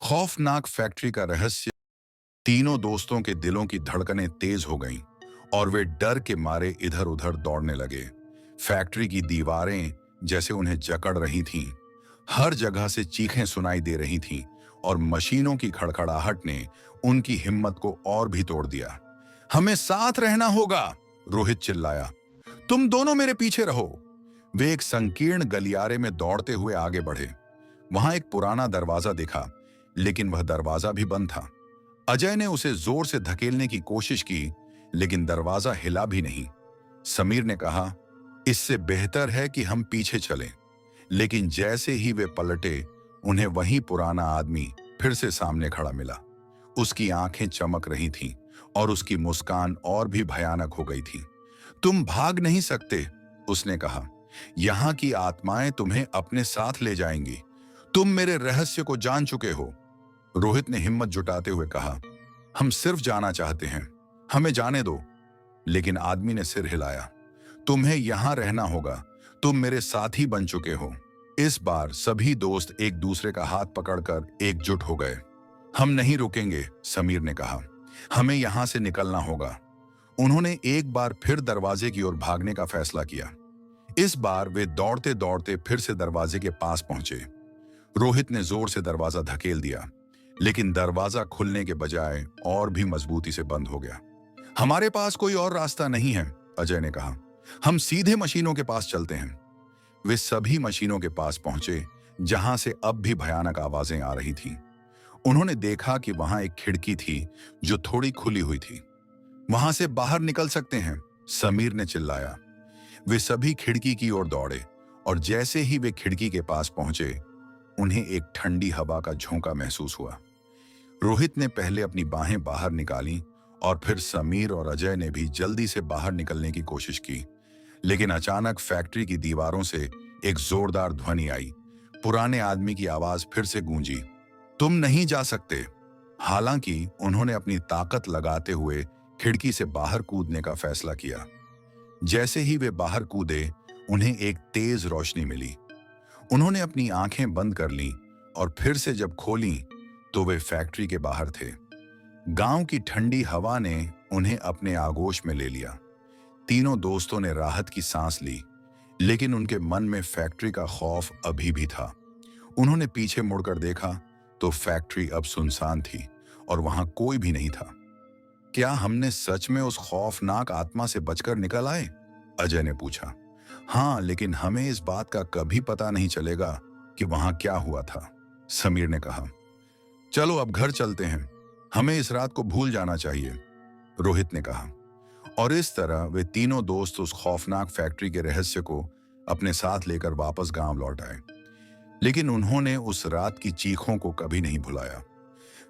खौफनाक फैक्ट्री का रहस्य। तीनों दोस्तों के दिलों की धड़कनें तेज हो गईं और वे डर के मारे इधर उधर दौड़ने लगे। फैक्ट्री की दीवारें जैसे उन्हें जकड़ रही थीं। हर जगह से चीखें सुनाई दे रही थीं और मशीनों की खड़खड़ाहट ने उनकी हिम्मत को और भी तोड़ दिया। हमें साथ रहना होगा, रोहित चिल्लाया। तुम दोनों मेरे पीछे रहो। वे एक संकीर्ण गलियारे में दौड़ते हुए आगे बढ़े। वहां एक पुराना दरवाजा दिखा, लेकिन वह दरवाजा भी बंद था। अजय ने उसे जोर से धकेलने की कोशिश की, लेकिन दरवाजा हिला भी नहीं। समीर ने कहा, इससे बेहतर है कि हम पीछे चलें। लेकिन जैसे ही वे पलटे, उन्हें वही पुराना आदमी फिर से सामने खड़ा मिला। उसकी आंखें चमक रही थीं और उसकी मुस्कान और भी भयानक हो गई थी। तुम भाग नहीं सकते, उसने कहा। यहां की आत्माएं तुम्हें अपने साथ ले जाएंगी। तुम मेरे रहस्य को जान चुके हो। रोहित ने हिम्मत जुटाते हुए कहा, हम सिर्फ जाना चाहते हैं, हमें जाने दो। लेकिन आदमी ने सिर हिलाया। तुम्हें यहां रहना होगा, तुम मेरे साथी बन चुके हो। इस बार सभी दोस्त एक दूसरे का हाथ पकड़कर एकजुट हो गए। हम नहीं रुकेंगे, समीर ने कहा। हमें यहां से निकलना होगा। उन्होंने एक बार फिर दरवाजे की ओर भागने का फैसला किया। इस बार वे दौड़ते दौड़ते फिर से दरवाजे के पास पहुंचे। रोहित ने जोर से दरवाजा धकेल दिया, लेकिन दरवाजा खुलने के बजाय और भी मजबूती से बंद हो गया। हमारे पास कोई और रास्ता नहीं है, अजय ने कहा। हम सीधे मशीनों के पास चलते हैं। वे सभी मशीनों के पास पहुंचे, जहां से अब भी भयानक आवाजें आ रही थीं। उन्होंने देखा कि वहां एक खिड़की थी जो थोड़ी खुली हुई थी। वहां से बाहर निकल सकते हैं, समीर ने चिल्लाया। वे सभी खिड़की की ओर दौड़े और जैसे ही वे खिड़की के पास पहुंचे, उन्हें एक ठंडी हवा का झोंका महसूस हुआ। रोहित ने पहले अपनी बाहें बाहर निकाली और फिर समीर और अजय ने भी जल्दी से बाहर निकलने की कोशिश की। लेकिन अचानक फैक्ट्री की दीवारों से एक जोरदार ध्वनि आई। पुराने आदमी की आवाज फिर से गूंजी, तुम नहीं जा सकते। हालांकि उन्होंने अपनी ताकत लगाते हुए खिड़की से बाहर कूदने का फैसला किया। जैसे ही वे बाहर कूदे, उन्हें एक तेज रोशनी मिली। उन्होंने अपनी आंखें बंद कर लीं और फिर से जब खोलीं तो वे फैक्ट्री के बाहर थे। गांव की ठंडी हवा ने उन्हें अपने आगोश में ले लिया। तीनों दोस्तों ने राहत की सांस ली, लेकिन उनके मन में फैक्ट्री का खौफ अभी भी था। उन्होंने पीछे मुड़कर देखा तो फैक्ट्री अब सुनसान थी और वहां कोई भी नहीं था। क्या हमने सच में उस खौफनाक आत्मा से बचकर निकल आए? अजय ने पूछा। हाँ, लेकिन हमें इस बात का कभी पता नहीं चलेगा कि वहां क्या हुआ था, समीर ने कहा। चलो अब घर चलते हैं, हमें इस रात को भूल जाना चाहिए, रोहित ने कहा। और इस तरह वे तीनों दोस्त उस खौफनाक फैक्ट्री के रहस्य को अपने साथ लेकर वापस गांव लौट आए। लेकिन उन्होंने उस रात की चीखों को कभी नहीं भुलाया।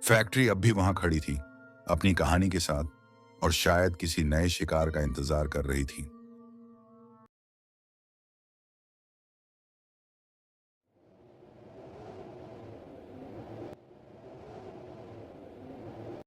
फैक्ट्री अब भी वहां खड़ी थी, अपनी कहानी के साथ, और शायद किसी नए शिकार का इंतजार कर रही थी।